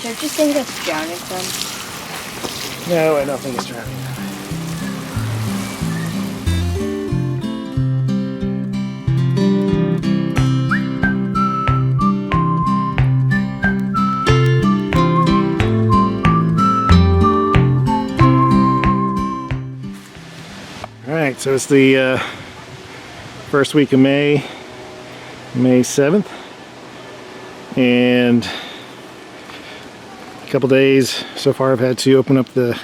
Don't you think that's drowning some? No, I don't think it's drowning. Alright, so it's the first week of May, May 7th, and a couple days so far I've had to open up the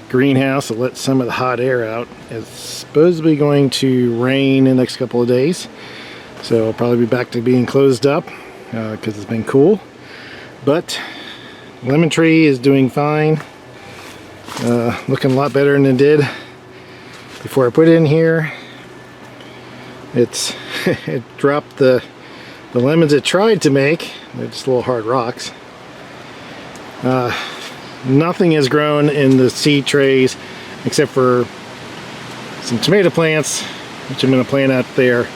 greenhouse to let some of the hot air out. It's supposedly going to rain in the next couple of days, so I'll probably be back to being closed up because it's been cool. But lemon tree is doing fine, looking a lot better than it did before I put it in here. It's it dropped the lemons it tried to make. They're just little hard rocks. Nothing has grown in the seed trays except for some tomato plants, which I'm going to plant out there.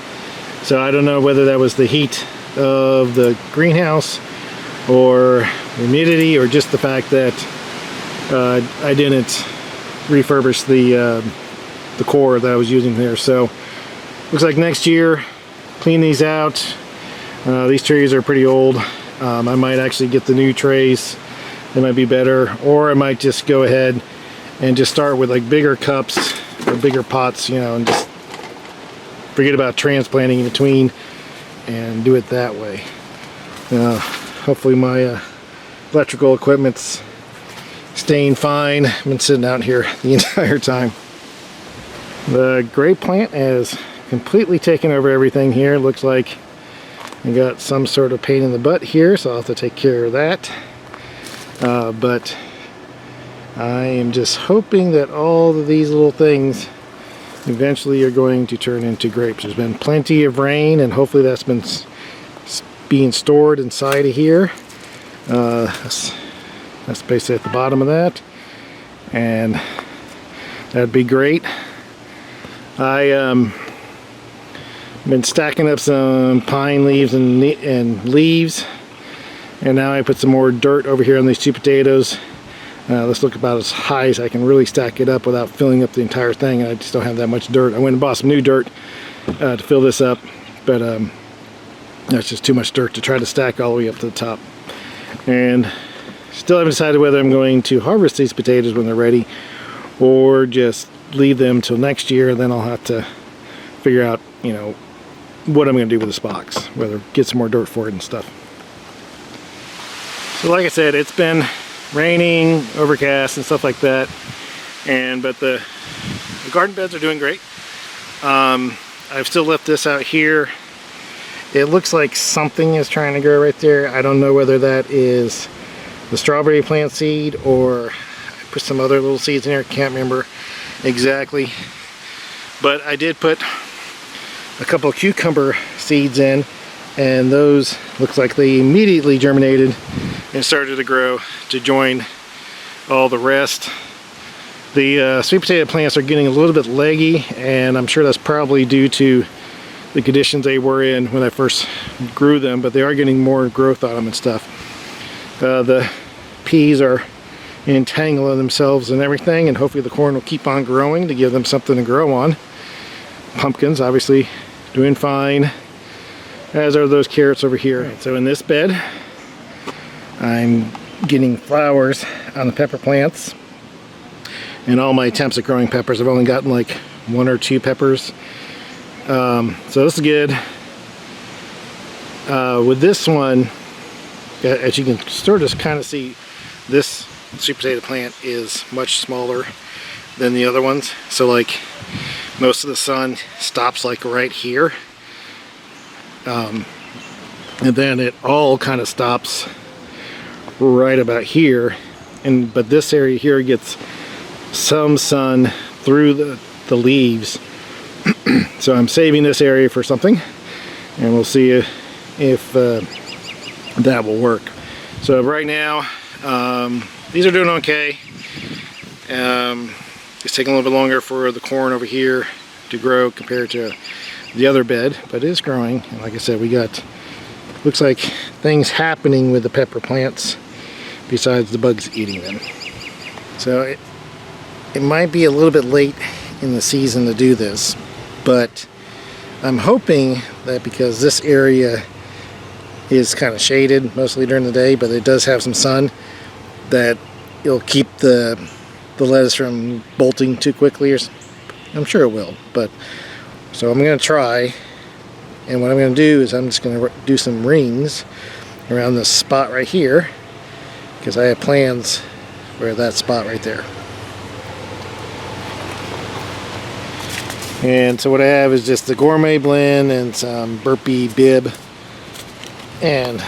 So I don't know whether that was the heat of the greenhouse or humidity or just the fact that I didn't refurbish the core that I was using there. So looks like next year clean these out. These trays are pretty old. I might actually get the new trays. They might be better, or I might just go ahead and just start with like bigger cups or bigger pots, you know, and just forget about transplanting in between and do it that way. Hopefully my electrical equipment's staying fine. I've been sitting out here the entire time. The grape plant has completely taken over everything here. It looks like I got some sort of pain in the butt here, so I'll have to take care of that. But I am just hoping that all of these little things eventually are going to turn into grapes. There's been plenty of rain, and hopefully that's been being stored inside of here. That's basically at the bottom of that, and that'd be great. I been stacking up some pine leaves and leaves, and now I put some more dirt over here on these two potatoes. Let's look about as high as I can really stack it up without filling up the entire thing. I just don't have that much dirt. I went and bought some new dirt to fill this up, but that's just too much dirt to try to stack all the way up to the top. And still haven't decided whether I'm going to harvest these potatoes when they're ready or just leave them till next year, and then I'll have to figure out, you know, what I'm going to do with this box, whether get some more dirt for it and stuff. So like I said, it's been raining, overcast and stuff like that, but the garden beds are doing great. I've still left this out here. It looks like something is trying to grow right there. I don't know whether that is the strawberry plant seed or I put some other little seeds in there. Can't remember exactly, but I did put a couple of cucumber seeds in, and those looks like they immediately germinated and started to grow to join all the rest. The sweet potato plants are getting a little bit leggy, and I'm sure that's probably due to the conditions they were in when I first grew them, but they are getting more growth on them and stuff. The peas are entangling themselves and everything, and hopefully the corn will keep on growing to give them something to grow on. Pumpkins obviously doing fine, as are those carrots over here. Right, so in this bed I'm getting flowers on the pepper plants, and all my attempts at growing peppers, I've only gotten like 1 or 2 peppers. So this is good. With this one, as you can sort of kind of see, this sweet potato plant is much smaller than the other ones. So like most of the sun stops like right here, and then it all kind of stops right about here, but this area here gets some sun through the leaves. So I'm saving this area for something, and we'll see if that will work. So right now these are doing okay. It's taking a little bit longer for the corn over here to grow compared to the other bed, but it is growing. And like I said, we got, looks like things happening with the pepper plants. besides the bugs eating them. So it might be a little bit late in the season to do this, but I'm hoping that because this area is kind of shaded mostly during the day, but it does have some sun, that it'll keep the lettuce from bolting too quickly. Or I'm sure it will, but so I'm going to try, and what I'm going to do is I'm just going to do some rings around this spot right here, because I have plans for that spot right there. And so what I have is just the Gourmet blend and some Burpee Bib, and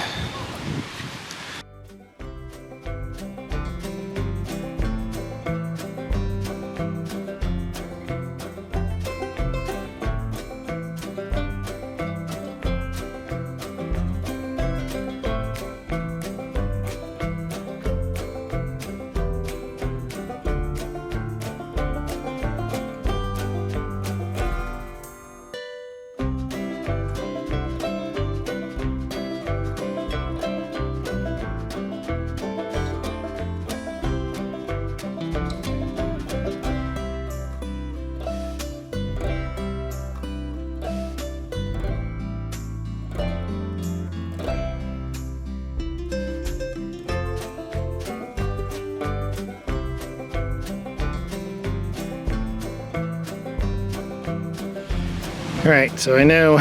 alright, so I know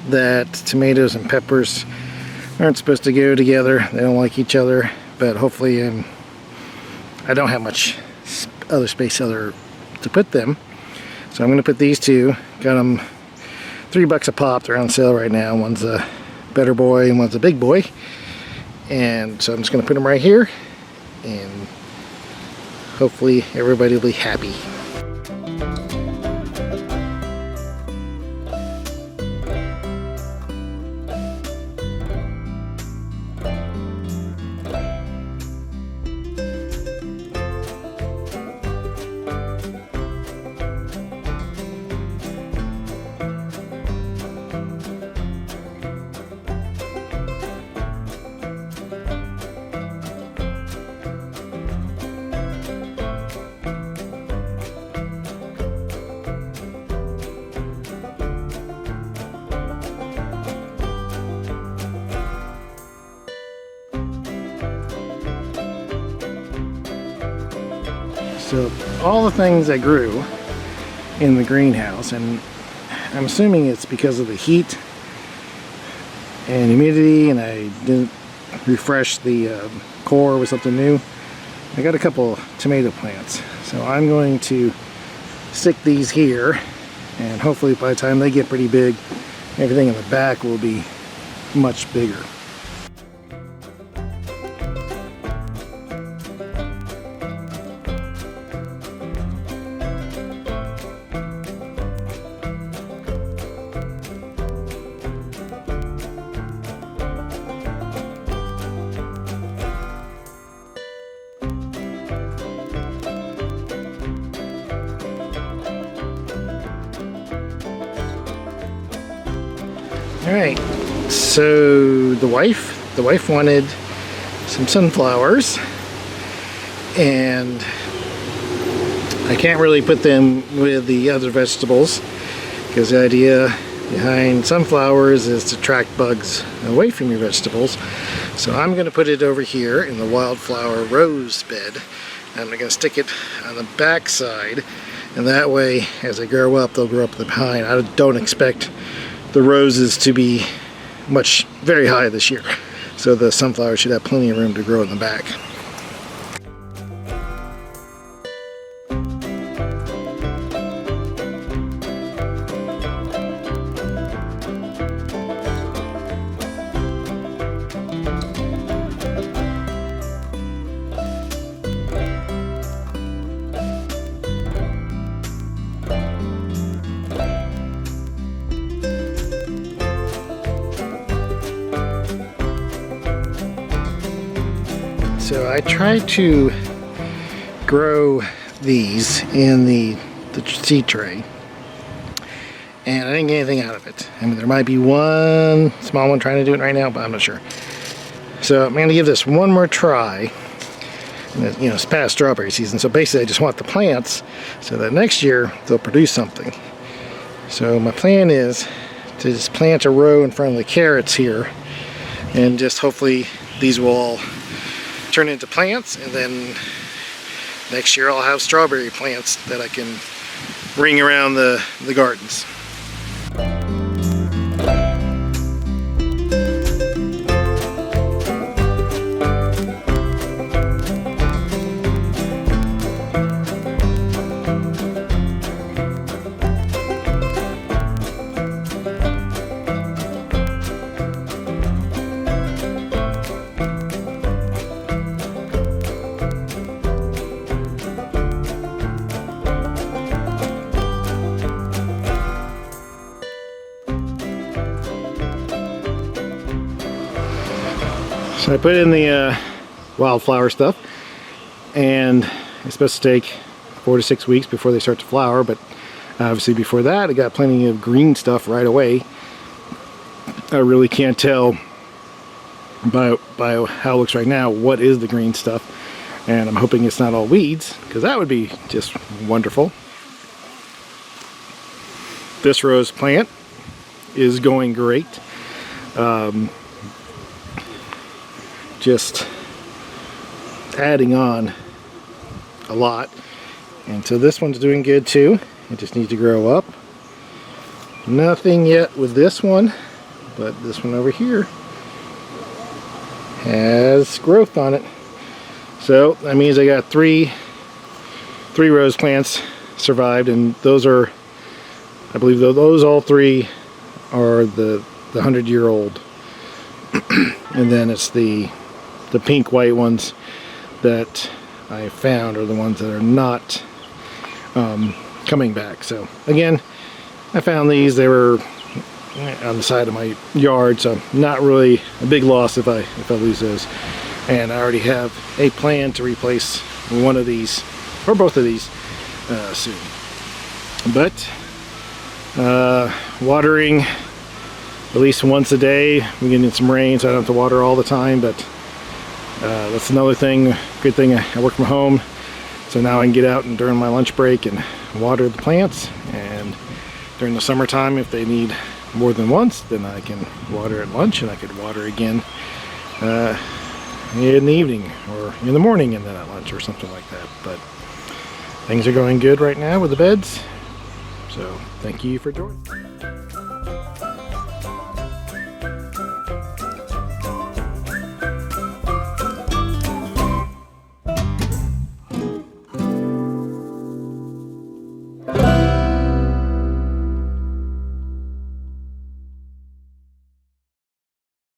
that tomatoes and peppers aren't supposed to go together. They don't like each other, but hopefully I don't have much other space to put them. So I'm going to put these two. Got them $3 a pop. They're on sale right now. One's a better boy and one's a big boy. And so I'm just going to put them right here, and hopefully everybody will be happy. So all the things that grew in the greenhouse, and I'm assuming it's because of the heat and humidity, and I didn't refresh the core with something new. I got a couple tomato plants, so I'm going to stick these here, and hopefully by the time they get pretty big, everything in the back will be much bigger. Alright, so the wife wanted some sunflowers, and I can't really put them with the other vegetables because the idea behind sunflowers is to attract bugs away from your vegetables. So I'm going to put it over here in the wildflower rose bed. I'm going to stick it on the back side, and that way as they grow up, they'll grow up behind. I don't expect the roses to be very high this year, so the sunflowers should have plenty of room to grow in the back. So I tried to grow these in the seed tray, and I didn't get anything out of it. I mean, there might be one small one trying to do it right now, but I'm not sure. So I'm going to give this one more try, And, you know, it's past strawberry season, so basically I just want the plants so that next year they'll produce something. So my plan is to just plant a row in front of the carrots here, and just hopefully these will all turn into plants, and then next year I'll have strawberry plants that I can ring around the gardens. So I put in the wildflower stuff, and it's supposed to take 4 to 6 weeks before they start to flower, but obviously before that I got plenty of green stuff right away. I really can't tell by how it looks right now what is the green stuff, and I'm hoping it's not all weeds, because that would be just wonderful. This rose plant is going great. Just adding on a lot, and so this one's doing good too. It just needs to grow up. Nothing yet with this one, but this one over here has growth on it. So that means I got three rose plants survived, and those are, I believe those all three are the 100-year-old, and then it's the pink white ones that I found are the ones that are not coming back. So again, I found these. They were on the side of my yard, so not really a big loss if I lose those. And I already have a plan to replace one of these or both of these soon. But watering at least once a day. We're getting some rain, so I don't have to water all the time, but that's another thing. Good thing I work from home, so now I can get out and during my lunch break and water the plants. And during the summertime, if they need more than once, then I can water at lunch, and I could water again in the evening or in the morning and then at lunch or something like that. But things are going good right now with the beds, so thank you for joining.